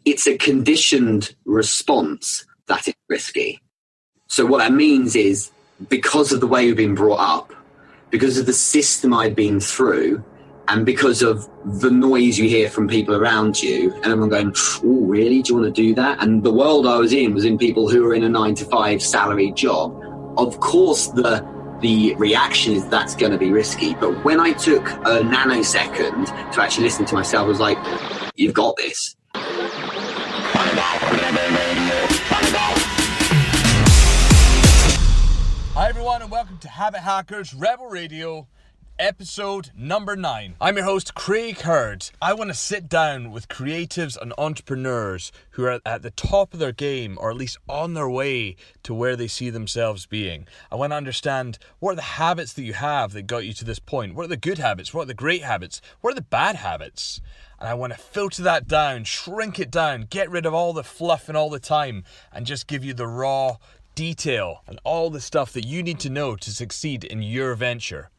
it's a conditioned response that is risky. So what that means is, because of the way we've been brought up, because of the system I've been through, and because of the noise you hear from people around you, and everyone going, oh, really? Do you want to do that? And the world I was in people who were in a 9-to-5 salaried job. Of course, the reaction is that's going to be risky. But when I took a nanosecond to actually listen to myself, I was like, you've got this. Hi everyone, and welcome to Habit Hackers Rebel Radio, episode number 9. I'm your host, Craig Hurd. I want to sit down with creatives and entrepreneurs who are at the top of their game, or at least on their way to where they see themselves being. I want to understand, what are the habits that you have that got you to this point? What are the good habits? What are the great habits? What are the bad habits? And I want to filter that down, shrink it down, get rid of all the fluff and all the time, and just give you the raw detail and all the stuff that you need to know to succeed in your venture.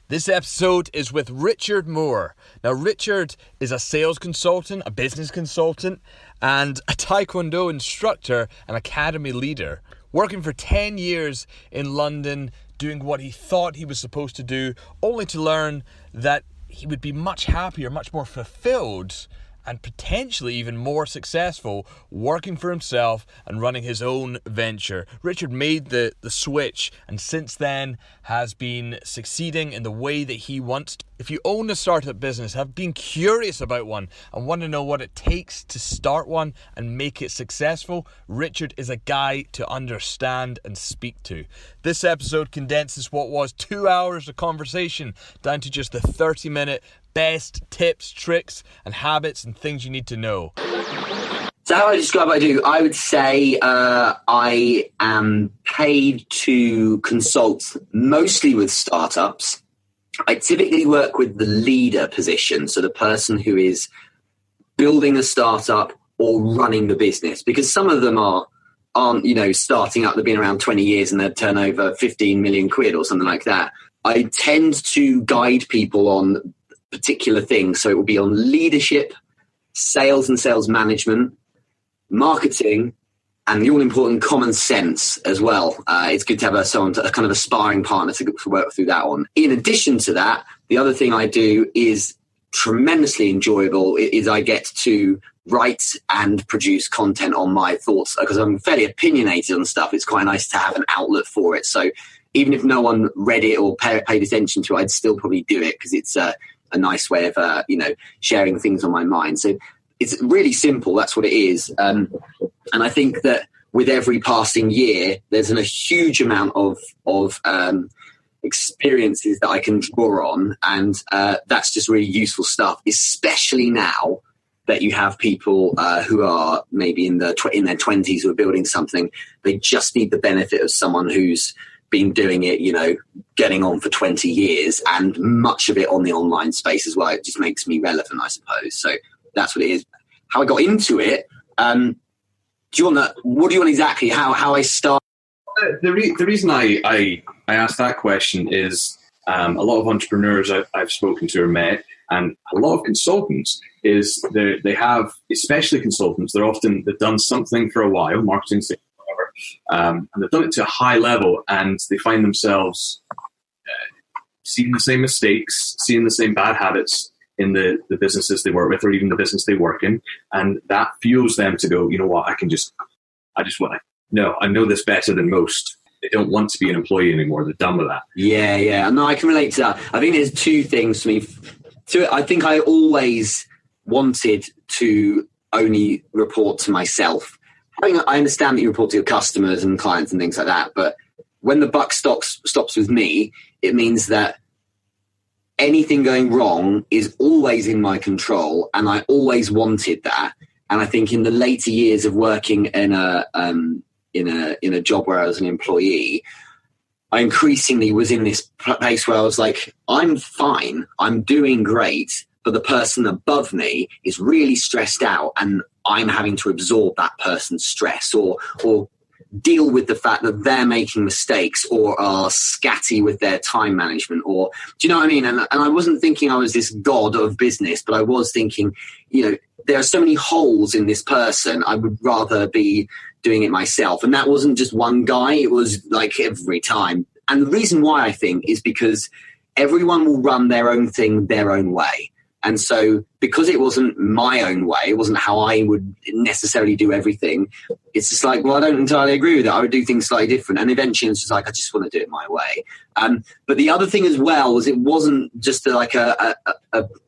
This episode is with Richard Moore. Now, Richard is a sales consultant, a business consultant, and a Taekwondo instructor and academy leader, working for 10 years in London, doing what he thought he was supposed to do, only to learn that he would be much happier, much more fulfilled, and potentially even more successful working for himself and running his own venture. Richard made the switch, and since then has been succeeding in the way that he wants to. If you own a startup business, have been curious about one, and want to know what it takes to start one and make it successful, Richard is a guy to understand and speak to. This episode condenses what was 2 hours of conversation down to just the 30-minute best tips, tricks, and habits and things you need to know. So how I describe what I do, I would say I am paid to consult mostly with startups. I typically work with the leader position, so the person who is building a startup or running the business, because some of them aren't starting up. They've been around 20 years and they turn over 15 million quid or something like that. I tend to guide people on particular things. So it will be on leadership, sales and sales management, marketing, and the all-important common sense as well. It's good to have a kind of a sparring partner to work through that on. In addition to that, the other thing I do is tremendously enjoyable is I get to write and produce content on my thoughts, because I'm fairly opinionated on stuff. It's quite nice to have an outlet for it. So even if no one read it or paid attention to it, I'd still probably do it because it's a nice way of, sharing things on my mind. So it's really simple. That's what it is. And I think that with every passing year, there's a huge amount of experiences that I can draw on. And that's just really useful stuff, especially now that you have people who are maybe in their 20s who are building something. They just need the benefit of someone who's been doing it, getting on for 20 years, and much of it on the online space as well. It just makes me relevant, I suppose. So that's what it is. How I got into it. What do you want exactly? How I start? The reason I asked that question is a lot of entrepreneurs I've spoken to or met, and a lot of consultants is they have, especially consultants, they've done something for a while, marketing, and they've done it to a high level, and they find themselves seeing the same mistakes, seeing the same bad habits in the businesses they work with, or even the business they work in, and that fuels them to go, you know what, I know this better than most. They don't want to be an employee anymore. They're done with that. Yeah. No, I can relate to that. I think there's two things for me. I think I always wanted to only report to myself. I understand that you report to your customers and clients and things like that, but when the buck stops with me, it means that anything going wrong is always in my control, and I always wanted that. And I think in the later years of working in a job where I was an employee, I increasingly was in this place where I was like, I'm fine, I'm doing great, but the person above me is really stressed out, and I'm having to absorb that person's stress or deal with the fact that they're making mistakes or are scatty with their time management, or do you know what I mean? And I wasn't thinking I was this god of business, but I was thinking, there are so many holes in this person. I would rather be doing it myself. And that wasn't just one guy. It was like every time. And the reason why, I think, is because everyone will run their own thing their own way. And so because it wasn't my own way, it wasn't how I would necessarily do everything, it's just like, well, I don't entirely agree with it. I would do things slightly different. And eventually it's just like, I just want to do it my way. But the other thing as well was it wasn't just like a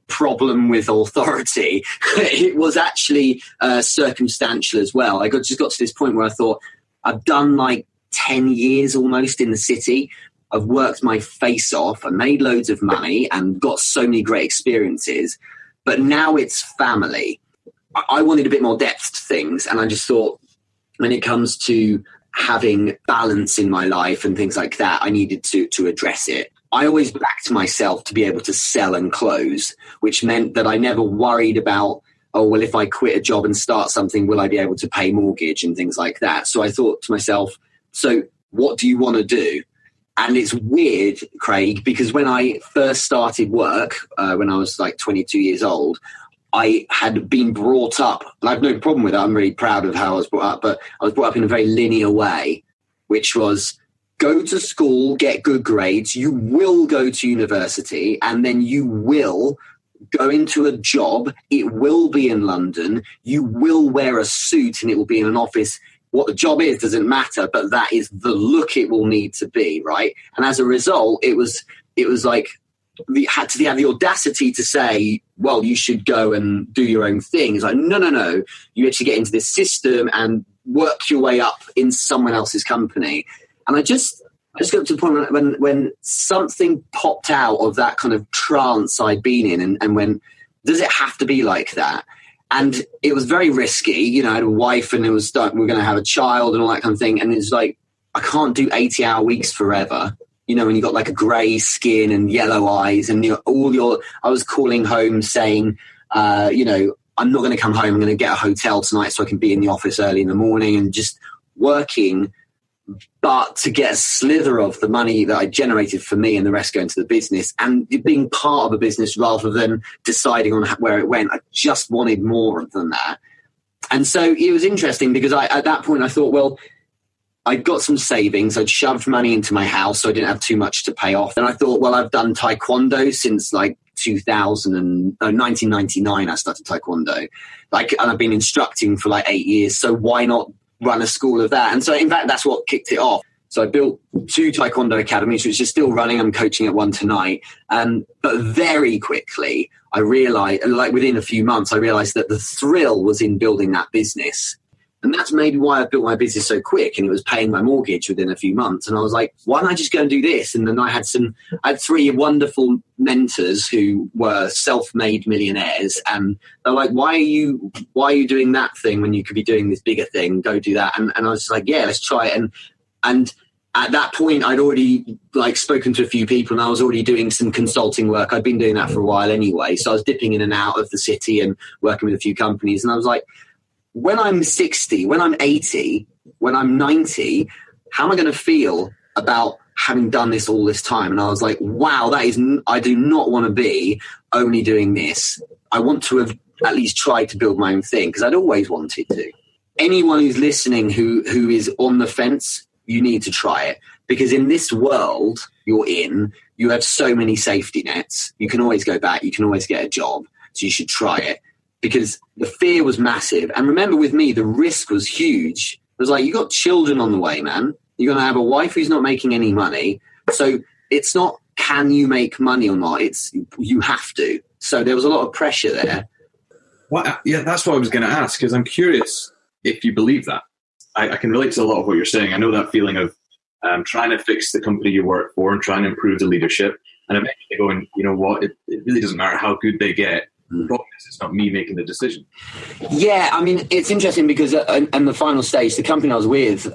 problem with authority. It was actually circumstantial as well. I just got to this point where I thought, I've done like 10 years almost in the city. I've worked my face off and made loads of money and got so many great experiences. But now it's family. I wanted a bit more depth to things. And I just thought when it comes to having balance in my life and things like that, I needed to address it. I always backed myself to be able to sell and close, which meant that I never worried about, oh, well, if I quit a job and start something, will I be able to pay mortgage and things like that? So I thought to myself, so what do you want to do? And it's weird, Craig, because when I first started work, when I was like 22 years old, I had been brought up, and I have no problem with it. I'm really proud of how I was brought up, but I was brought up in a very linear way, which was go to school, get good grades, you will go to university, and then you will go into a job. It will be in London. You will wear a suit and it will be in an office. What the job is doesn't matter, but that is the look it will need to be, right? And as a result, it was like we had to have the audacity to say, well, you should go and do your own thing. It's like, no. You actually get into this system and work your way up in someone else's company. And I just got to the point when something popped out of that kind of trance I'd been in and went, does it have to be like that? And it was very risky. You know, I had a wife and we were going to have a child and all that kind of thing. And it's like, I can't do 80-hour weeks forever. You know, when you got like a grey skin and yellow eyes and I was calling home saying, you know, I'm not going to come home. I'm going to get a hotel tonight so I can be in the office early in the morning and just working. But to get a slither of the money that I generated for me and the rest going to the business and being part of a business rather than deciding on where it went, I just wanted more than that. And so it was interesting because at that point I thought, well, I'd got some savings. I'd shoved money into my house so I didn't have too much to pay off. And I thought, well, I've done Taekwondo since like 1999. I started Taekwondo. And I've been instructing for like 8 years. So why not run a school of that? And so in fact that's what kicked it off. So I built 2 Taekwondo academies, which is still running. I'm coaching at one tonight. But very quickly I realized, like within a few months, I realized that the thrill was in building that business. And that's maybe why I built my business so quick, and it was paying my mortgage within a few months. And I was like, why don't I just go and do this? And then I had 3 wonderful mentors who were self-made millionaires. And they're like, why are you doing that thing when you could be doing this bigger thing? Go do that. And I was just like, yeah, let's try it. And at that point, I'd already like spoken to a few people and I was already doing some consulting work. I'd been doing that for a while anyway. So I was dipping in and out of the city and working with a few companies. And I was like, when I'm 60, when I'm 80, when I'm 90, how am I going to feel about having done this all this time? And I was like, wow, I do not want to be only doing this. I want to have at least tried to build my own thing because I'd always wanted to. Anyone who's listening who is on the fence, you need to try it, because in this world you're in, you have so many safety nets. You can always go back. You can always get a job. So you should try it. Because the fear was massive. And remember with me, the risk was huge. It was like, you got children on the way, man. You're going to have a wife who's not making any money. So it's not, can you make money or not? It's, you have to. So there was a lot of pressure there. Well, yeah, that's what I was going to ask, because I'm curious if you believe that. I can relate to a lot of what you're saying. I know that feeling of trying to fix the company you work for and trying to improve the leadership. And eventually going, you know what, it really doesn't matter how good they get. The problem is it's not me making the decision. Yeah, I mean, it's interesting because in the final stage, the company I was with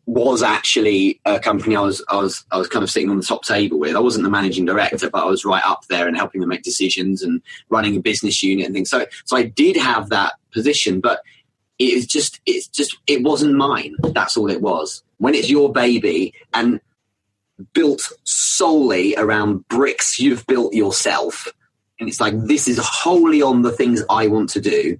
was actually a company I was kind of sitting on the top table with. I wasn't the managing director, but I was right up there and helping them make decisions and running a business unit and things. So I did have that position, but it wasn't mine. That's all it was. When it's your baby and built solely around bricks you've built yourself, and it's like, this is wholly on the things I want to do.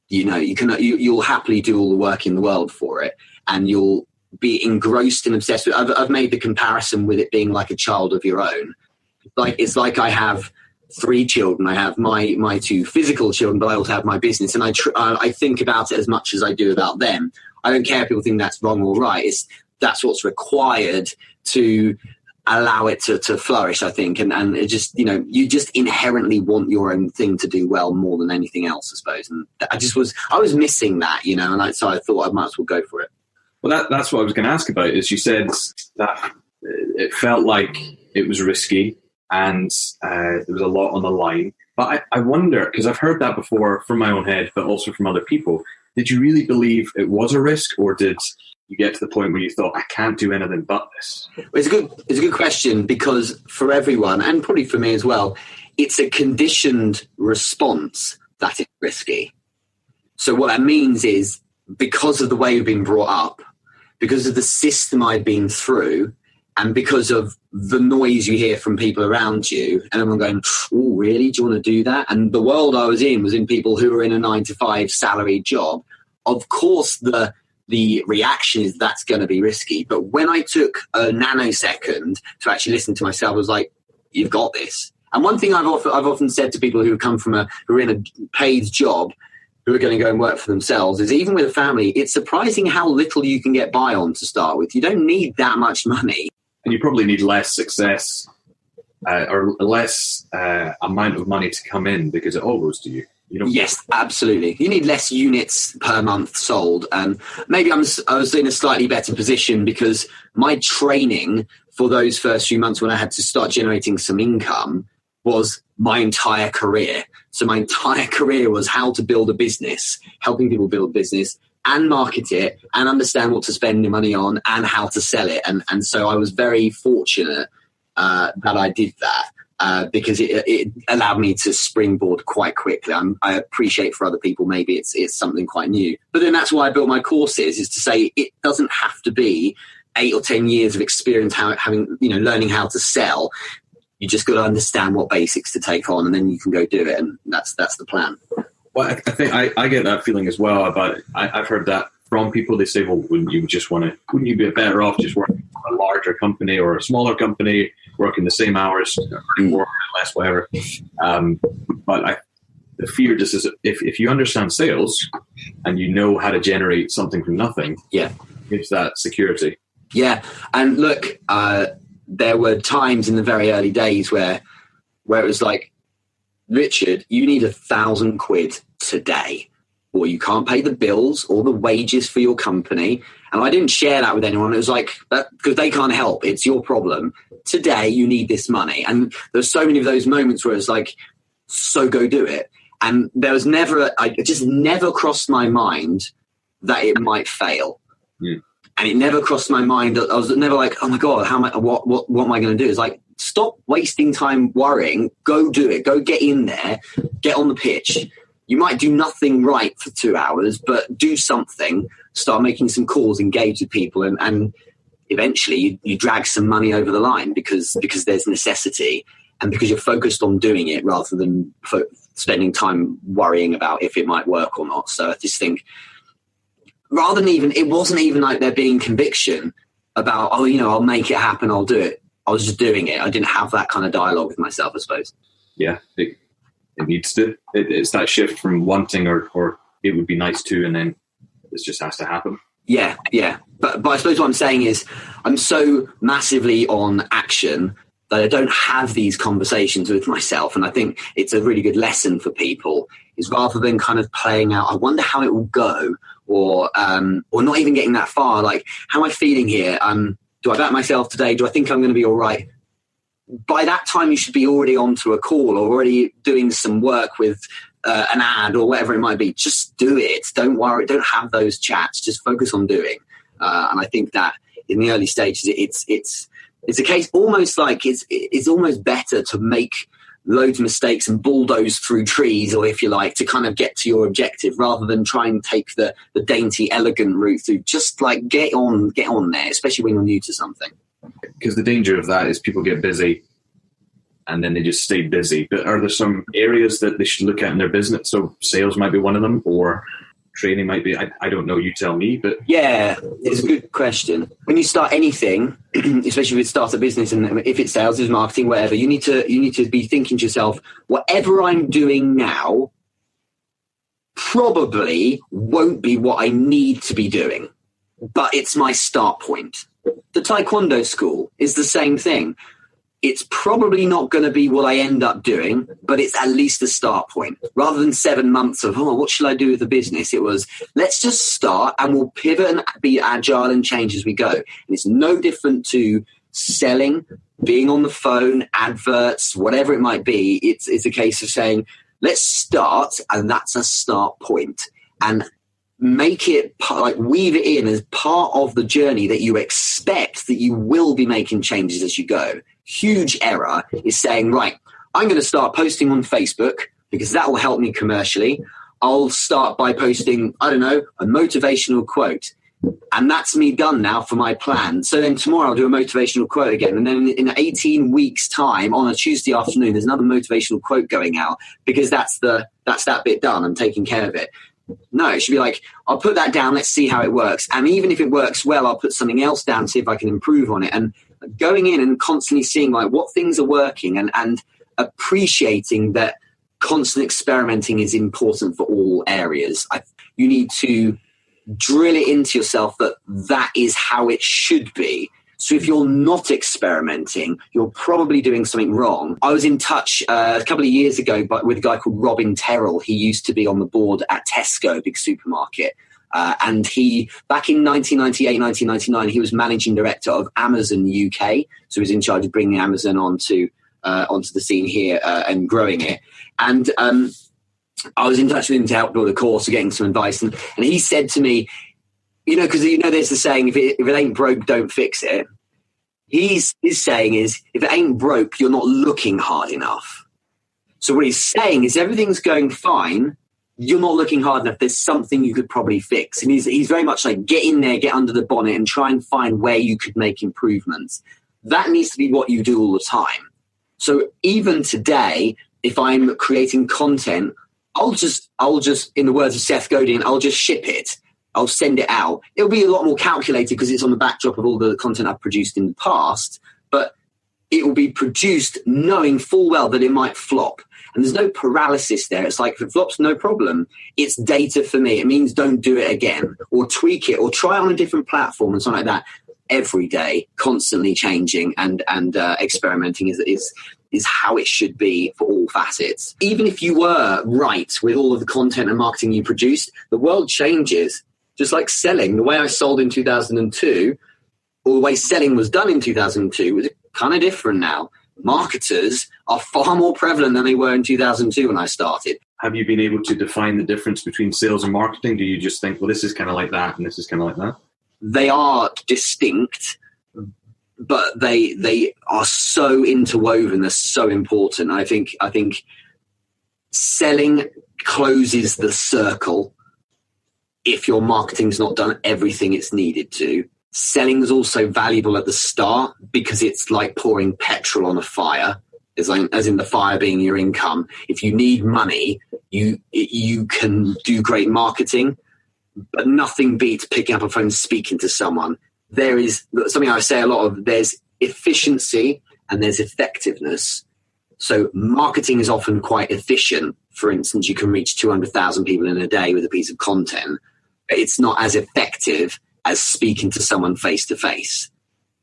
You'll happily do all the work in the world for it, and you'll be engrossed and obsessed with. I've made the comparison with it being like a child of your own. Like, it's like I have 3 children. I have my 2 physical children, but I also have my business, and I think about it as much as I do about them. I don't care if people think that's wrong or right. That's what's required to allow it to flourish, I think. And it just, you just inherently want your own thing to do well more than anything else, I suppose. And I was missing that, and so I thought I might as well go for it. Well, that's what I was going to ask about, is you said that it felt like it was risky and there was a lot on the line. But I wonder, because I've heard that before from my own head, but also from other people, did you really believe it was a risk, or did you get to the point where you thought, I can't do anything but this? It's a good question, because for everyone, and probably for me as well, it's a conditioned response that is risky. So what that means is, because of the way we've been brought up, because of the system I've been through, and because of the noise you hear from people around you, and everyone going, oh, really? Do you want to do that? And the world I was in people who were in a 9-to-5 salaried job. Of course, the reaction is that's going to be risky. But when I took a nanosecond to actually listen to myself, I was like, you've got this. And one thing I've often said to people who come who are in a paid job, who are going to go and work for themselves, is even with a family, it's surprising how little you can get by on to start with. You don't need that much money. And you probably need less success or less amount of money to come in, because it all goes to you. Yes, absolutely. You need less units per month sold. And maybe I was in a slightly better position, because my training for those first few months when I had to start generating some income was my entire career. So my entire career was how to build a business, helping people build a business and market it and understand what to spend your money on and how to sell it. And so I was very fortunate that I did that. Because it allowed me to springboard quite quickly. I appreciate for other people, maybe it's something quite new. But then that's why I built my courses, is to say it doesn't have to be 8 or 10 years of experience learning how to sell. You just got to understand what basics to take on, and then you can go do it. And that's the plan. Well, I think I get that feeling as well. But I've heard that from people. They say, well, wouldn't you be better off just working for a larger company or a smaller company, working the same hours, more or less, whatever. But the fear just is, if you understand sales and you know how to generate something from nothing, gives that security. Yeah, and look, there were times in the very early days where it was like, Richard, you need 1,000 quid today, or you can't pay the bills or the wages for your company. And I didn't share that with anyone. It was like, because they can't help. It's your problem. Today, you need this money. And there's so many of those moments where it's like, so go do it. And there was it just never crossed my mind that it might fail. Yeah. And it never crossed my mind that I was never like, oh my God, what am I going to do? It's like, stop wasting time worrying. Go do it. Go get in there. Get on the pitch. You might do nothing right for 2 hours, but do something. Start making some calls, engage with people, and eventually you drag some money over the line because there's necessity, and because you're focused on doing it rather than spending time worrying about if it might work or not. So I just think, it wasn't even like there being conviction about, I'll make it happen, I'll do it. I was just doing it. I didn't have that kind of dialogue with myself, I suppose. Yeah, it needs to. It's that shift from wanting or it would be nice to, and then it just has to happen. Yeah. But I suppose what I'm saying is, I'm so massively on action that I don't have these conversations with myself. And I think it's a really good lesson for people, is rather than kind of playing out, I wonder how it will go, or not even getting that far. Like, how am I feeling here? Do I back myself today? Do I think I'm going to be all right? By that time, you should be already onto a call or already doing some work with an ad or whatever it might be. Just do it. Don't worry. Don't have those chats. Just focus on doing. And I think that in the early stages, it's a case almost like it's almost better to make loads of mistakes and bulldoze through trees, or if you like, to kind of get to your objective, rather than try and take the dainty, elegant route through. Just like get on there, especially when you're new to something. Because the danger of that is people get busy and then they just stay busy. But are there some areas that they should look at in their business? So sales might be one of them, or training might be. I don't know. You tell me. But yeah, it's a good question. When you start anything, especially if you start a business, and if it's sales, it's marketing, whatever, you need to be thinking to yourself, whatever I'm doing now probably won't be what I need to be doing, but it's my start point. The Taekwondo school is the same thing. It's probably not going to be what I end up doing, but it's at least a start point. Rather than 7 months of, what should I do with the business? It was, let's just start and we'll pivot and be agile and change as we go. And it's no different to selling, being on the phone, adverts, whatever it might be. It's a case of saying, let's start, and that's a start point. And make it, weave it in as part of the journey that you expect that you will be making changes as you go. Huge error is saying, right, I'm going to start posting on Facebook because that will help me commercially. I'll start by posting, I don't know, a motivational quote. And that's me done now for my plan. So then tomorrow I'll do a motivational quote again. And then in 18 weeks' time, on a Tuesday afternoon, there's another motivational quote going out because that's that bit done. I'm taking care of it. No, it should be like, I'll put that down. Let's see how it works. And even if it works well, I'll put something else down, see if I can improve on it. And going in and constantly seeing like what things are working and appreciating that constant experimenting is important for all areas. You need to drill it into yourself that is how it should be. So if you're not experimenting, you're probably doing something wrong. I was in touch a couple of years ago with a guy called Robin Terrell. He used to be on the board at Tesco, big supermarket. And he, back in 1998, 1999, he was managing director of Amazon UK. So he was in charge of bringing Amazon onto the scene here and growing it. And I was in touch with him to help build a course, getting some advice. And he said to me, because there's the saying, if it ain't broke, don't fix it. His saying is, if it ain't broke, you're not looking hard enough. So what he's saying is everything's going fine. You're not looking hard enough. There's something you could probably fix. And he's very much like, get in there, get under the bonnet and try and find where you could make improvements. That needs to be what you do all the time. So even today, if I'm creating content, I'll just, in the words of Seth Godin, I'll just ship it. I'll send it out. It'll be a lot more calculated because it's on the backdrop of all the content I've produced in the past, but it will be produced knowing full well that it might flop. And there's no paralysis there. It's like, if it flops, no problem. It's data for me. It means don't do it again or tweak it or try it on a different platform and something like that. Every day, constantly changing and experimenting is how it should be for all facets. Even if you were right with all of the content and marketing you produced, the world changes. Just like selling, the way I sold in 2002, or the way selling was done in 2002 was kind of different now. Marketers are far more prevalent than they were in 2002 when I started. Have you been able to define the difference between sales and marketing? Do you just think, well, this is kind of like that and this is kind of like that? They are distinct, but they are so interwoven. They're so important. I think selling closes the circle if your marketing's not done everything it's needed to. Selling is also valuable at the start because it's like pouring petrol on a fire, as in the fire being your income. If you need money, you can do great marketing, but nothing beats picking up a phone and speaking to someone. There is something I say a lot of, there's efficiency and there's effectiveness. So marketing is often quite efficient. For instance, you can reach 200,000 people in a day with a piece of content. It's not as effective as speaking to someone face to face.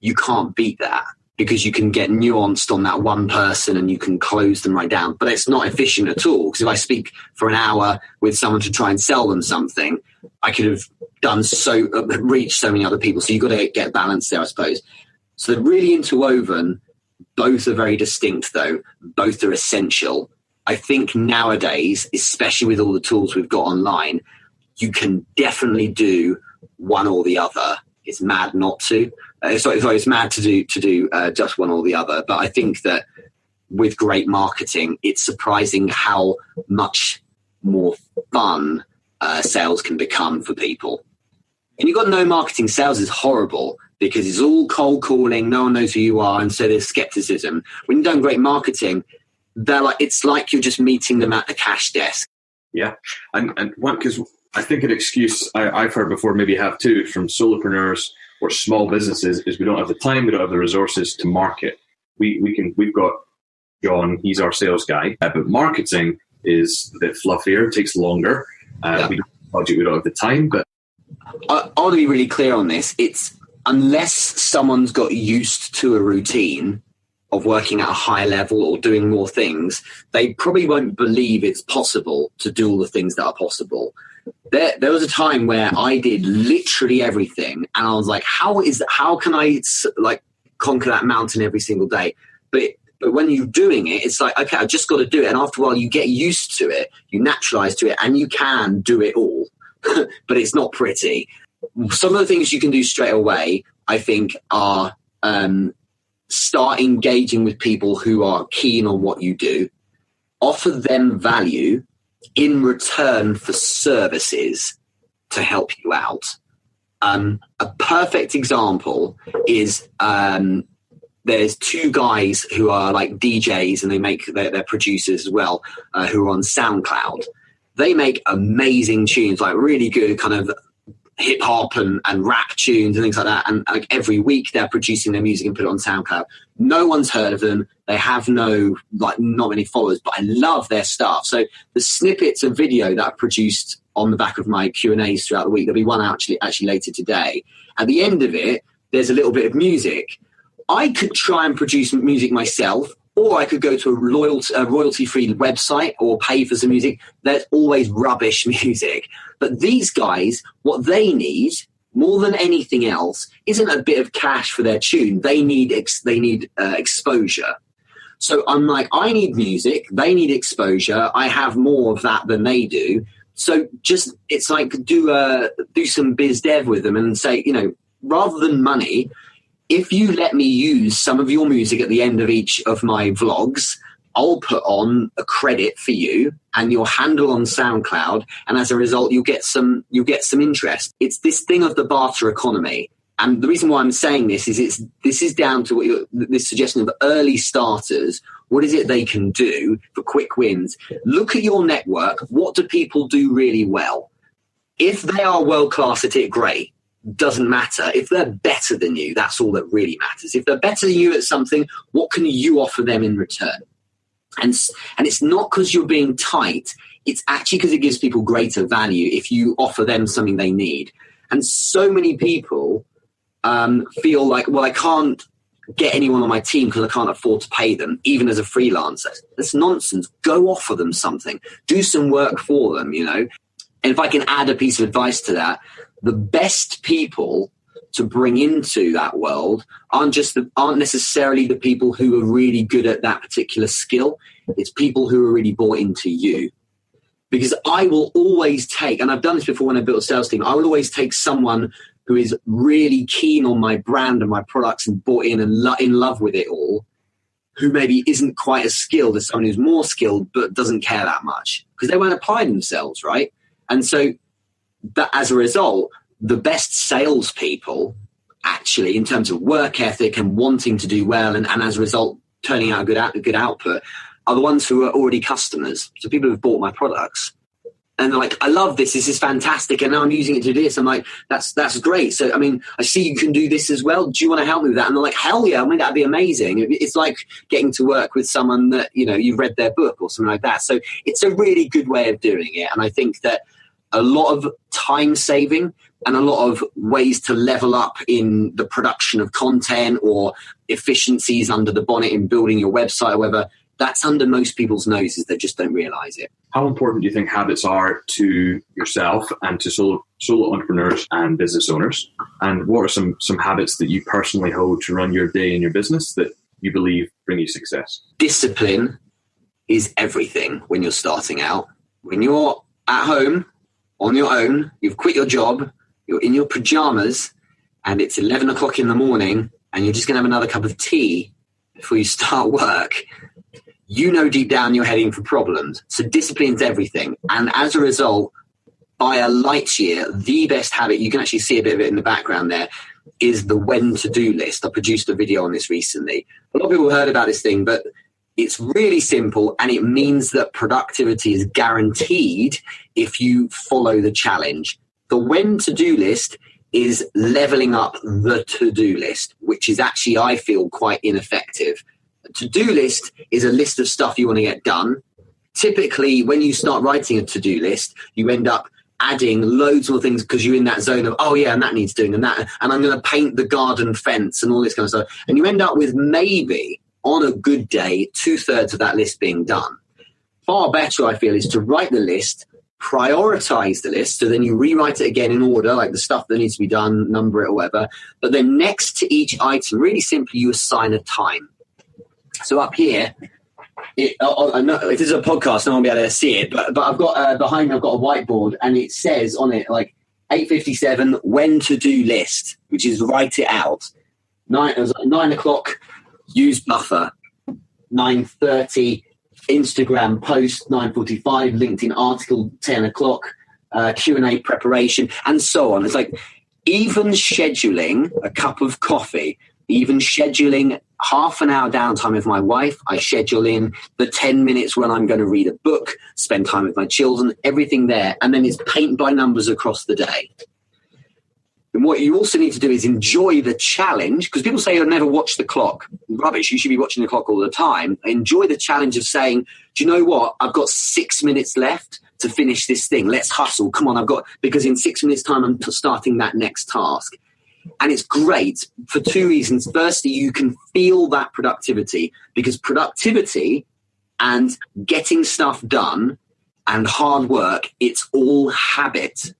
You can't beat that because you can get nuanced on that one person and you can close them right down. But it's not efficient at all, because if I speak for an hour with someone to try and sell them something, I could have reached so many other people. So you've got to get balance there, I suppose. So they're really interwoven. Both are very distinct, though. Both are essential. I think nowadays, especially with all the tools we've got online, you can definitely do one or the other. It's mad not to. It's mad to do just one or the other. But I think that with great marketing, it's surprising how much more fun sales can become for people. And you've got no marketing, sales is horrible because it's all cold calling. No one knows who you are. And so there's skepticism. When you've done great marketing, it's like you're just meeting them at the cash desk. Yeah. And one, because I think an excuse I've heard before, maybe have too, from solopreneurs or small businesses is we don't have the time, we don't have the resources to market. We've got John, he's our sales guy, but marketing is a bit fluffier, it takes longer. We don't have the budget, we don't have the time. But I want to be really clear on this. It's unless someone's got used to a routine of working at a high level or doing more things, they probably won't believe it's possible to do all the things that are possible. There was a time where I did literally everything, and I was like, how can I like conquer that mountain every single day? But when you're doing it, it's like, okay, I've just got to do it. And after a while, you get used to it, you naturalize to it, and you can do it all. But it's not pretty. Some of the things you can do straight away, I think, are start engaging with people who are keen on what you do, offer them value in return for services to help you out. A perfect example is there's two guys who are like DJs, and they're producers as well, who are on SoundCloud. They make amazing tunes, like really good kind of hip hop and rap tunes and things like that. And like every week they're producing their music and put it on SoundCloud. No one's heard of them. They have not many followers, but I love their stuff. So the snippets of video that I've produced on the back of my Q&As throughout the week, there'll be one actually later today. At the end of it, there's a little bit of music. I could try and produce music myself, or I could go to a royalty-free website or pay for some music. There's always rubbish music. But these guys, what they need more than anything else isn't a bit of cash for their tune. They need exposure. So I'm like, I need music. They need exposure. I have more of that than they do. So just, it's like do some biz dev with them and say, rather than money, if you let me use some of your music at the end of each of my vlogs, I'll put on a credit for you and your handle on SoundCloud, and as a result, you'll get some interest. It's this thing of the barter economy, and the reason why I'm saying this is this is down to this suggestion of early starters. What is it they can do for quick wins? Look at your network. What do people do really well? If they are world class at it, great. Doesn't matter. If they're better than you, that's all that really matters. If they're better than you at something, what can you offer them in return? And it's not because you're being tight. It's actually because it gives people greater value if you offer them something they need. And so many people feel like, well, I can't get anyone on my team because I can't afford to pay them, even as a freelancer. That's nonsense. Go offer them something. Do some work for them, And if I can add a piece of advice to that, the best people to bring into that world aren't necessarily the people who are really good at that particular skill. It's people who are really bought into you. Because I will always take, and I've done this before when I built a sales team, I will always take someone who is really keen on my brand and my products and bought in and in love with it all, who maybe isn't quite as skilled as someone who's more skilled but doesn't care that much because they won't apply themselves, right? And so that as a result, the best salespeople actually, in terms of work ethic and wanting to do well, and as a result, turning out a good output, are the ones who are already customers. So people who have bought my products. And they're like, I love this. This is fantastic. And now I'm using it to do this. I'm like, that's great. So, I see you can do this as well. Do you want to help me with that? And they're like, hell yeah. That'd be amazing. It's like getting to work with someone that, you've read their book or something like that. So it's a really good way of doing it. And I think that a lot of time saving and a lot of ways to level up in the production of content or efficiencies under the bonnet in building your website or whatever, that's under most people's noses. They just don't realize it. How important do you think habits are to yourself and to solo entrepreneurs and business owners? And what are some habits that you personally hold to run your day in your business that you believe bring you success? Discipline is everything when you're starting out. When you're at home on your own, you've quit your job, you're in your pajamas, and it's 11 o'clock in the morning, and you're just going to have another cup of tea before you start work, deep down you're heading for problems. So discipline's everything. And as a result, by a light year, the best habit, you can actually see a bit of it in the background there, is the when to do list. I produced a video on this recently. A lot of people heard about this thing, but it's really simple, and it means that productivity is guaranteed if you follow the challenge. The when to do list is leveling up the to-do list, which is actually, I feel, quite ineffective. A to-do list is a list of stuff you want to get done. Typically, when you start writing a to-do list, you end up adding loads more things because you're in that zone of, oh yeah, and that needs doing, and I'm going to paint the garden fence and all this kind of stuff. And you end up with maybe, on a good day, 2/3 of that list being done. Far better, I feel, is to write the list, prioritize the list, so then you rewrite it again in order, like the stuff that needs to be done, number it or whatever. But then next to each item, really simply, you assign a time. So up here, if this is a podcast, no one will be able to see it, but I've got behind me, I've got a whiteboard, and it says on it, like, 8:57, when to do list, which is write it out. 9 o'clock, use buffer. 9:30, Instagram post. 9:45, LinkedIn article. 10 o'clock, Q&A preparation, and so on. It's like even scheduling a cup of coffee, even scheduling half an hour downtime with my wife. I schedule in the 10 minutes when I'm going to read a book, spend time with my children, everything there. And then it's paint by numbers across the day. And what you also need to do is enjoy the challenge, because people say you'll never watch the clock. Rubbish, you should be watching the clock all the time. Enjoy the challenge of saying, do you know what? I've got 6 minutes left to finish this thing. Let's hustle. Come on, because in 6 minutes' time, I'm starting that next task. And it's great for two reasons. Firstly, you can feel that productivity, because productivity and getting stuff done and hard work, it's all habit.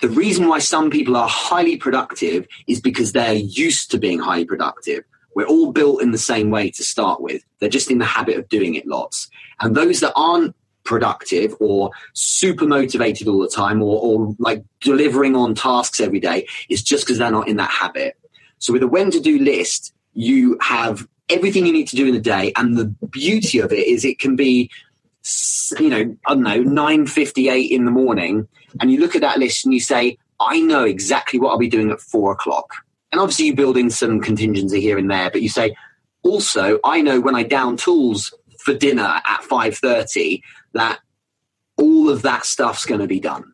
The reason why some people are highly productive is because they're used to being highly productive. We're all built in the same way to start with. They're just in the habit of doing it lots. And those that aren't productive or super motivated all the time or like delivering on tasks every day, is just because they're not in that habit. So with a when to do list, you have everything you need to do in the day. And the beauty of it is it can be, 9:58 in the morning, and you look at that list and you say, I know exactly what I'll be doing at 4 o'clock. And obviously you build in some contingency here and there, but you say, also, I know when I down tools for dinner at 5:30 that all of that stuff's going to be done.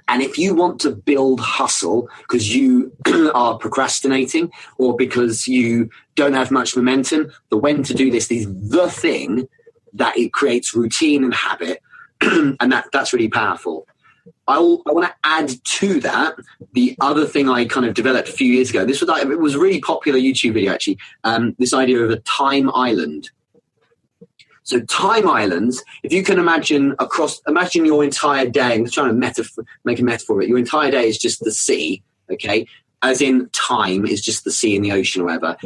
And if you want to build hustle because you are procrastinating or because you don't have much momentum, the when to do list is the thing that it creates routine and habit. And that's really powerful. I want to add to that the other thing I kind of developed a few years ago. It was a really popular YouTube video, actually. This idea of a time island. So time islands, if you can imagine your entire day, I'm trying to make a metaphor of it. Your entire day is just the sea, okay? As in time is just the sea and the ocean or whatever.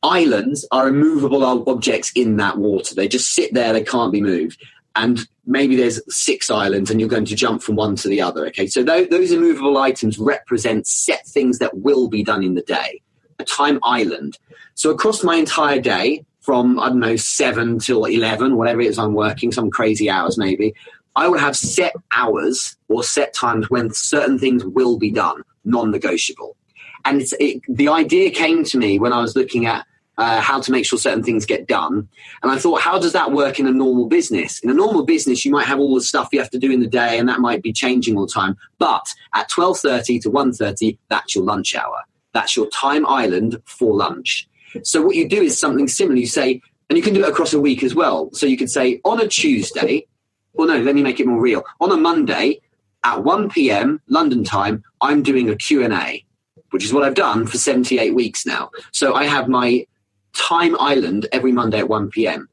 Islands are immovable objects in that water. They just sit there, they can't be moved. And maybe there's 6 islands and you're going to jump from one to the other, okay? So those immovable items represent set things that will be done in the day, a time island. So across my entire day, from, 7 till 11, whatever it is I'm working, some crazy hours maybe, I will have set hours or set times when certain things will be done, non-negotiable. And the idea came to me when I was looking at how to make sure certain things get done. And I thought, how does that work in a normal business? In a normal business, you might have all the stuff you have to do in the day, and that might be changing all the time. But at 12:30 to 1:30, that's your lunch hour. That's your time island for lunch. So what you do is something similar. You say, and you can do it across a week as well. So you could say on a Tuesday, well, no, let me make it more real. On a Monday at 1 p.m. London time, I'm doing a Q&A, which is what I've done for 78 weeks now. So I have my time island every Monday at 1 p.m.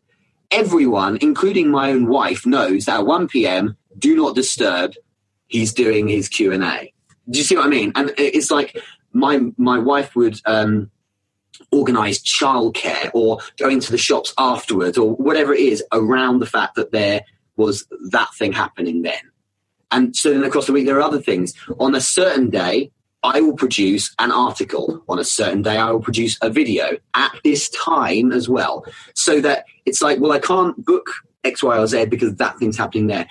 Everyone, including my own wife, knows that at 1 p.m., do not disturb, he's doing his Q&A. Do you see what I mean? And it's like my wife would organise childcare or going to the shops afterwards or whatever it is around the fact that there was that thing happening then. And so then across the week, there are other things. On a certain day, I will produce an article. On a certain day, I will produce a video at this time as well. So that it's like, well, I can't book X, Y, or Z because that thing's happening there.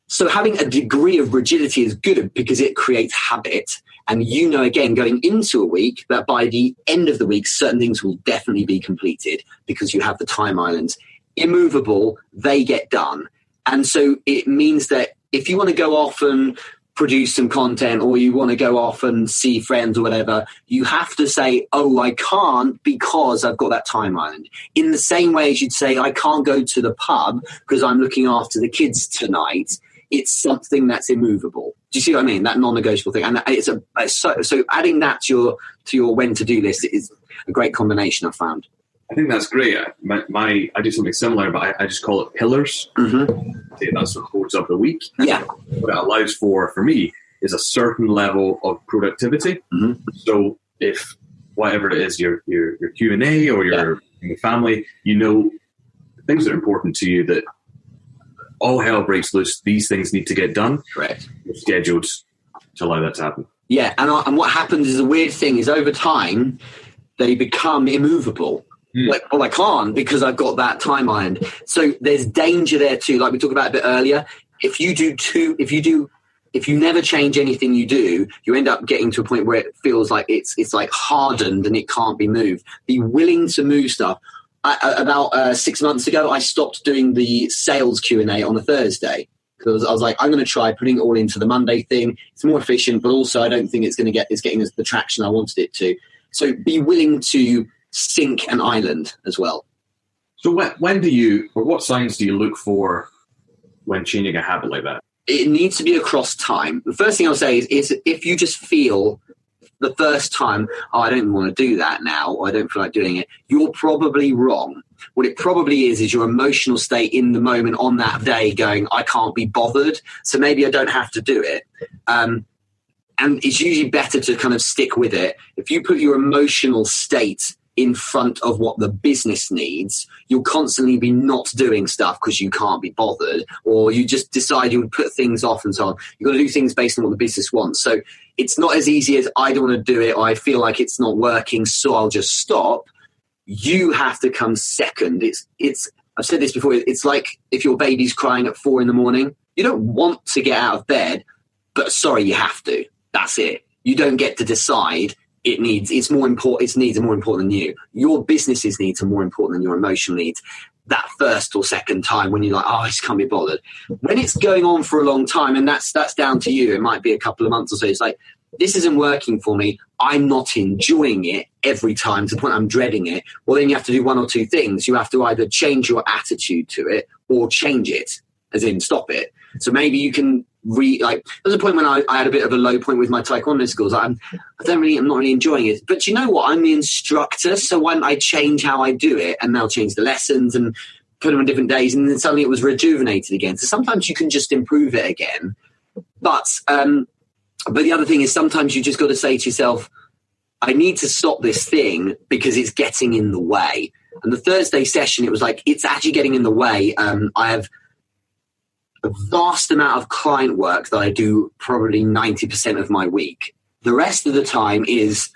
So having a degree of rigidity is good because it creates habit. And again, going into a week, that by the end of the week, certain things will definitely be completed because you have the time islands. Immovable, they get done. And so it means that if you want to go off and produce some content, or you want to go off and see friends or whatever, you have to say, oh, I can't because I've got that time island. In the same way as you'd say, I can't go to the pub because I'm looking after the kids tonight. It's something that's immovable. Do you see what I mean? That non-negotiable thing. And so adding that to your when to do list is a great combination, I've found. I think that's great. I do something similar, but I just call it pillars. Mm-hmm. That sort of holds up the week. Yeah. What it allows for me is a certain level of productivity. Mm-hmm. So if whatever it is, your Q&A or your family, things that are important to you, that all hell breaks loose, these things need to get done. Correct. You're scheduled to allow that to happen. Yeah, and what happens is, the weird thing is, over time, they become immovable. Like, well, I can't because I've got that time island. So there's danger there too. Like we talked about a bit earlier, if you never change anything you do, you end up getting to a point where it feels like it's like hardened and it can't be moved. Be willing to move stuff. About 6 months ago, I stopped doing the sales Q&A on a Thursday because I was like, I'm going to try putting it all into the Monday thing. It's more efficient, but also I don't think it's getting us the traction I wanted it to. So be willing to sink an island as well. So what signs do you look for when changing a habit like that? It needs to be across time. The first thing I'll say is if you just feel the first time, oh, I don't want to do that now, or I don't feel like doing it, you're probably wrong. What it probably is your emotional state in the moment on that day going, I can't be bothered, so maybe I don't have to do it. And it's usually better to kind of stick with it. If you put your emotional state in front of what the business needs, you'll constantly be not doing stuff because you can't be bothered, or you just decide you would put things off and so on. You've got to do things based on what the business wants. So it's not as easy as I don't want to do it, or I feel like it's not working, so I'll just stop. You have to come second. It's I've said this before, it's like if your baby's crying at 4 a.m, you don't want to get out of bed, but sorry, you have to. That's it. You don't get to decide. Its more important. Its needs are more important than you. Your business's needs are more important than your emotional needs. That first or second time when you're like, oh, I just can't be bothered. When it's going on for a long time, and that's down to you. It might be a couple of months or so. It's like, this isn't working for me. I'm not enjoying it every time to the point I'm dreading it. Well, then you have to do one or two things. You have to either change your attitude to it or change it, as in stop it. So maybe you can there's a point when I had a bit of a low point with my Taekwondo schools. I'm not really enjoying it. But you know what? I'm the instructor, so why don't I change how I do it, and they'll change the lessons and put them on different days, and then suddenly it was rejuvenated again. So sometimes you can just improve it again. But the other thing is, sometimes you just got to say to yourself, I need to stop this thing because it's getting in the way. And the Thursday session, it was like, it's actually getting in the way. I have a vast amount of client work that I do probably 90% of my week. The rest of the time is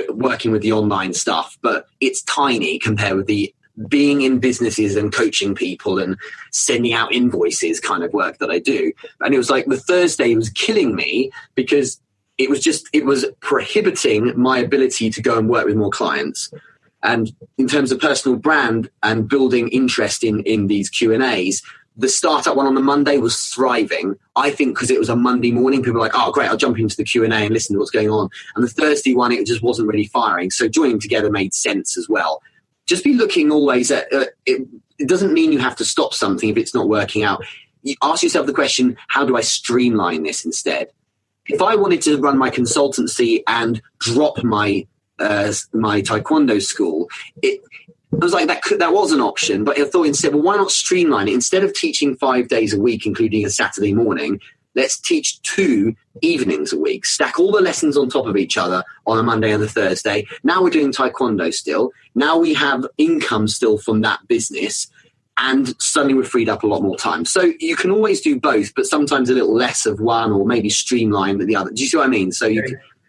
working with the online stuff, but it's tiny compared with the being in businesses and coaching people and sending out invoices kind of work that I do. And it was like the Thursday was killing me because it was prohibiting my ability to go and work with more clients. And in terms of personal brand and building interest in these Q&As, the startup one on the Monday was thriving, I think, because it was a Monday morning. People were like, oh, great, I'll jump into the Q&A and listen to what's going on. And the Thursday one, it just wasn't really firing. So joining together made sense as well. Just be looking always at it. It doesn't mean you have to stop something if it's not working out. You ask yourself the question, how do I streamline this instead? If I wanted to run my consultancy and drop my Taekwondo school, I was like, that was an option, but I thought instead, well, why not streamline it? Instead of teaching 5 days a week, including a Saturday morning, let's teach 2 evenings a week. Stack all the lessons on top of each other on a Monday and a Thursday. Now we're doing Taekwondo still. Now we have income still from that business, and suddenly we're freed up a lot more time. So you can always do both, but sometimes a little less of one, or maybe streamline with the other. Do you see what I mean? So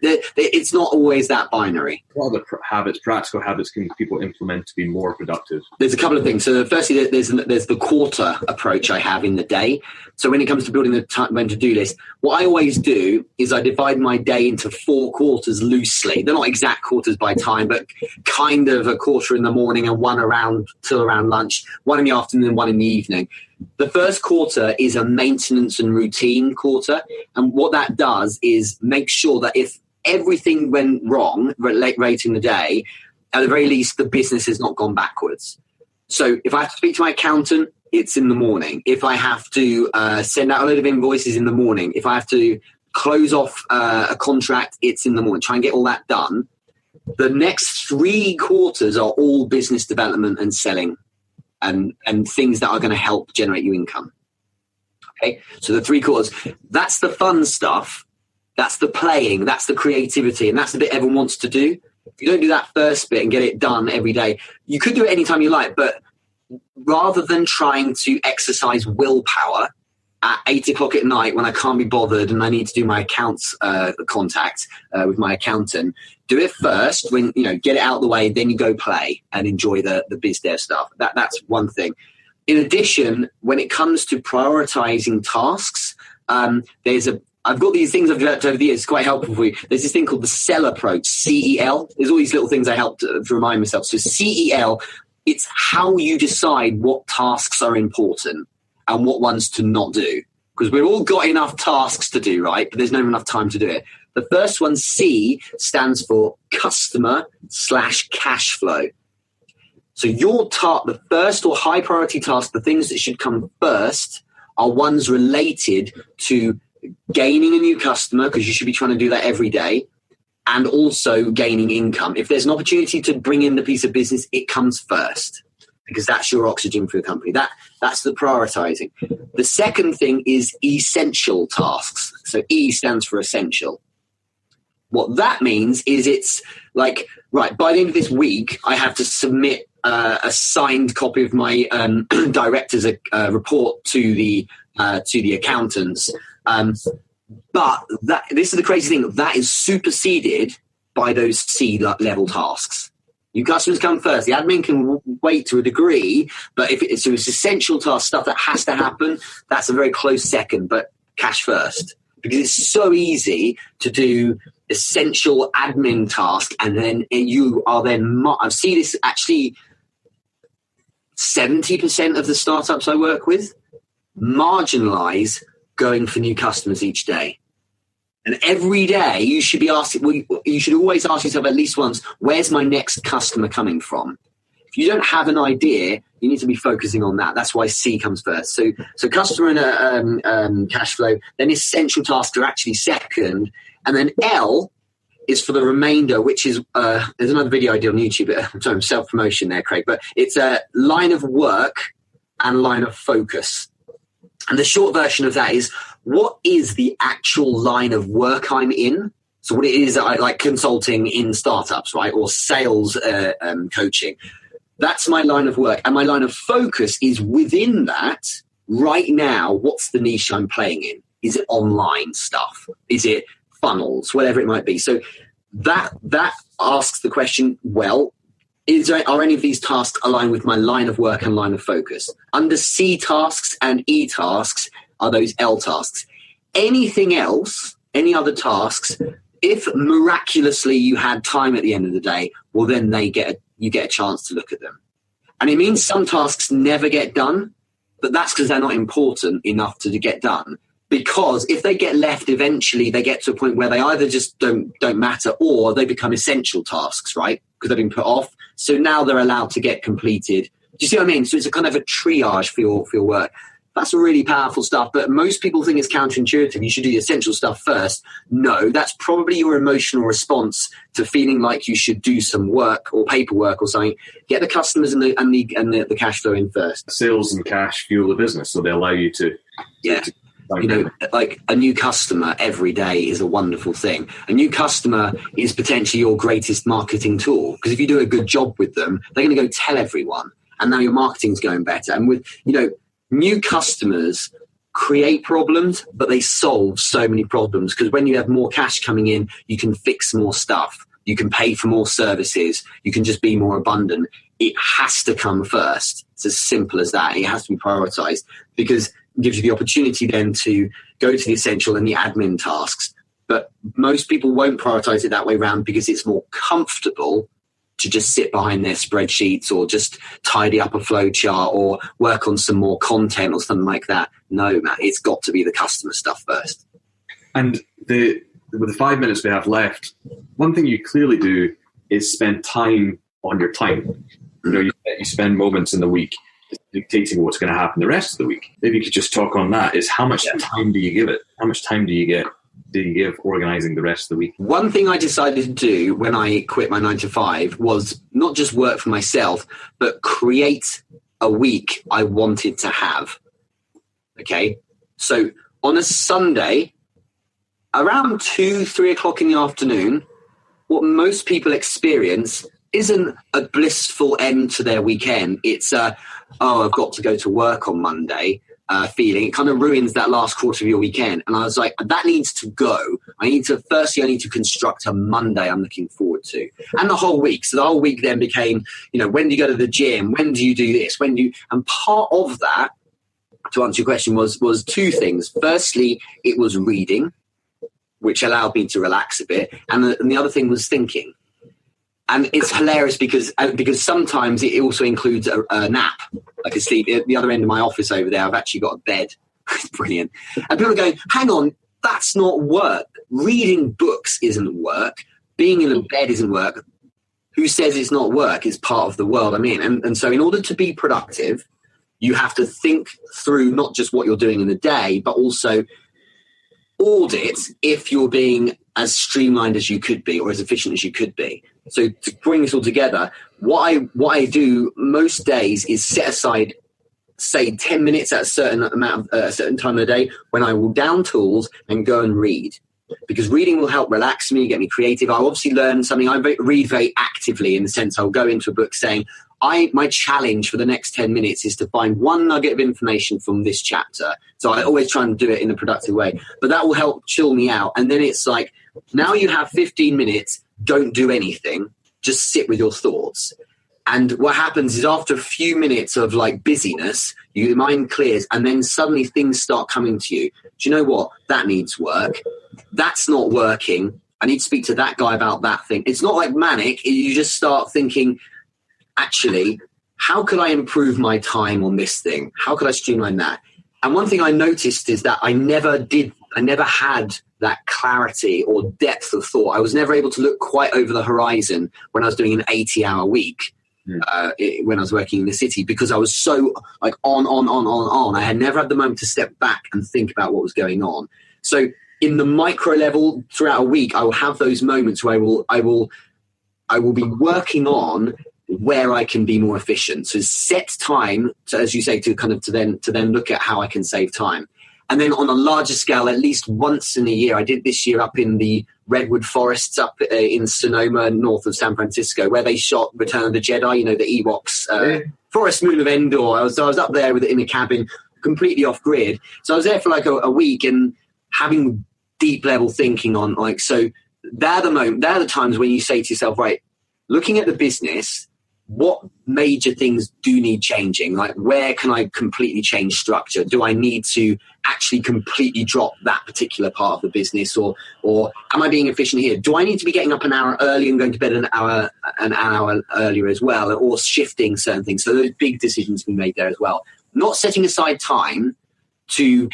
It's not always that binary. What are the practical habits can people implement to be more productive? There's a couple of things. So firstly, there's the quarter approach I have in the day. So when it comes to building the to-do list, what I always do is I divide my day into 4 quarters loosely. They're not exact quarters by time, but kind of a quarter in the morning and one till around lunch, one in the afternoon and one in the evening. The first quarter is a maintenance and routine quarter. And what that does is make sure that if everything went wrong late in the day, at the very least, the business has not gone backwards. So if I have to speak to my accountant, it's in the morning. If I have to send out a load of invoices, in the morning. If I have to close off a contract, it's in the morning. Try and get all that done. The next 3 quarters are all business development and selling and things that are going to help generate you income. Okay, so the 3 quarters, that's the fun stuff. That's the playing. That's the creativity. And that's the bit everyone wants to do. If you don't do that first bit and get it done every day, you could do it anytime you like, but rather than trying to exercise willpower at 8 o'clock at night when I can't be bothered and I need to do my accounts contact with my accountant, do it first when, get it out of the way, then you go play and enjoy the biz dev stuff. That's one thing. In addition, when it comes to prioritizing tasks, I've got these things I've developed over the years. It's quite helpful for you. There's this thing called the CEL approach, CEL. There's all these little things I help to remind myself. So CEL, it's how you decide what tasks are important and what ones to not do. Because we've all got enough tasks to do, right? But there's never enough time to do it. The first one, C, stands for customer/cash flow. So the first or high priority task, the things that should come first, are ones related to gaining a new customer, because you should be trying to do that every day, and also gaining income. If there's an opportunity to bring in the piece of business, it comes first, because that's your oxygen for your company. That's the prioritizing. The second thing is essential tasks. So E stands for essential. What that means is it's like, right, by the end of this week, I have to submit a signed copy of my director's report to the accountants. But this is the crazy thing, that is superseded by those C-level tasks. New customers come first. The admin can wait to a degree, but if it's essential task stuff that has to happen, that's a very close second, but cash first. Because it's so easy to do essential admin task, and then you are then... I've seen this actually 70% of the startups I work with marginalize going for new customers each day. And every day you should be asking, you should always ask yourself at least once, where's my next customer coming from? If you don't have an idea, you need to be focusing on that. That's why C comes first. So customer and cash flow, then essential tasks are actually second. And then L is for the remainder, which is, there's another video I did on YouTube. I'm sorry, self-promotion there, Craig, but it's a line of work and line of focus. And the short version of that is, what is the actual line of work I'm in? So what it is, I like consulting in startups, right? Or sales coaching. That's my line of work. And my line of focus is within that right now. What's the niche I'm playing in? Is it online stuff? Is it funnels? Whatever it might be. So that asks the question, well, are any of these tasks aligned with my line of work and line of focus? Under C tasks and E tasks are those L tasks. Anything else, any other tasks, if miraculously you had time at the end of the day, well, then you get a chance to look at them. And it means some tasks never get done, but that's because they're not important enough to get done. Because if they get left, eventually they get to a point where they either just don't matter, or they become essential tasks, right? Because they've been put off. So now they're allowed to get completed. Do you see what I mean? So it's a kind of a triage for your work. That's really powerful stuff. But most people think it's counterintuitive. You should do the essential stuff first. No, that's probably your emotional response to feeling like you should do some work or paperwork or something. Get the customers and the cash flow in first. Sales and cash fuel the business, so they allow you to... Yeah. Like a new customer every day is a wonderful thing. A new customer is potentially your greatest marketing tool, because if you do a good job with them, they're going to go tell everyone, and now your marketing's going better. And with, new customers create problems, but they solve so many problems, because when you have more cash coming in, you can fix more stuff. You can pay for more services. You can just be more abundant. It has to come first. It's as simple as that. It has to be prioritized, because it gives you the opportunity then to go to the essential and the admin tasks. But most people won't prioritize it that way around, because it's more comfortable to just sit behind their spreadsheets or just tidy up a flow chart or work on some more content or something like that. No, man, it's got to be the customer stuff first. And with the 5 minutes we have left, one thing you clearly do is spend time on your time. You know, you spend moments in the week dictating what's going to happen the rest of the week. Maybe you could just talk on that. Is how much time do you give it? How much time do you give organizing the rest of the week? One thing I decided to do when I quit my 9 to 5 was not just work for myself, but create a week I wanted to have. Okay. So on a Sunday, around 2-3 o'clock in the afternoon, what most people experience isn't a blissful end to their weekend. It's I've got to go to work on Monday feeling. It kind of ruins that last quarter of your weekend. And I was like, that needs to go. I need to construct a Monday I'm looking forward to. And the whole week. So the whole week then became, when do you go to the gym? When do you do this? And part of that, to answer your question, was two things. Firstly, it was reading, which allowed me to relax a bit. And the other thing was thinking. And it's hilarious because sometimes it also includes a nap, like a sleep. At the other end of my office over there, I've actually got a bed. It's brilliant. And people are going, hang on, that's not work. Reading books isn't work. Being in a bed isn't work. Who says it's not work? It's part of the world I'm in. And so in order to be productive, you have to think through not just what you're doing in the day, but also audit if you're being as streamlined as you could be or as efficient as you could be. So to bring this all together, what I do most days is set aside, say, 10 minutes at a certain time of the day when I will down tools and go and read. Because reading will help relax me, get me creative. I'll obviously learn something. I read very actively, in the sense I'll go into a book saying, my challenge for the next 10 minutes is to find one nugget of information from this chapter. So I always try and do it in a productive way. But that will help chill me out. And then it's like, now you have 15 minutes, don't do anything, just sit with your thoughts. And what happens is after a few minutes of like busyness, your mind clears, and then suddenly things start coming to you. Do you know what? That needs work. That's not working. I need to speak to that guy about that thing. It's not like manic. You just start thinking, actually, how could I improve my time on this thing? How could I streamline that? And one thing I noticed is that I never had that clarity or depth of thought. I was never able to look quite over the horizon when I was doing an 80-hour week. When I was working in the city, because I was so like on. I had never had the moment to step back and think about what was going on. So in the micro level throughout a week, I will have those moments where I will be working on where I can be more efficient. So set time, to, as you say, to then look at how I can save time. And then on a larger scale, at least once in a year, I did this year up in the Redwood Forests up in Sonoma, north of San Francisco, where they shot Return of the Jedi, the Ewoks, Forest Moon of Endor. I was up there in a cabin, completely off grid. So I was there for like a week and having deep level thinking on so they're the times when you say to yourself, right, looking at the business, what major things do need changing? Like, where can I completely change structure? Do I need to actually completely drop that particular part of the business, or am I being efficient here? Do I need to be getting up an hour early and going to bed an hour earlier as well, or shifting certain things? So those big decisions to be made there as well. Not setting aside time to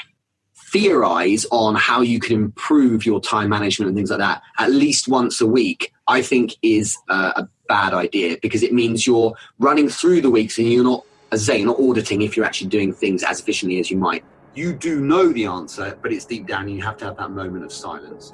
theorize on how you can improve your time management and things like that at least once a week, I think is a bad idea, because it means you're running through the weeks and you're not, as I say, not auditing if you're actually doing things as efficiently as you might. You do know the answer, but it's deep down and you have to have that moment of silence.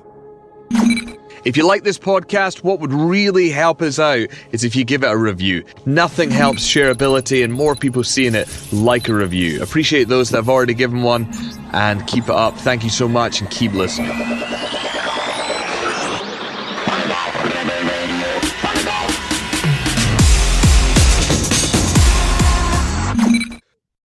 If you like this podcast, what would really help us out is if you give it a review. Nothing helps shareability and more people seeing it like a review. Appreciate those that have already given one, and keep it up. Thank you so much and keep listening.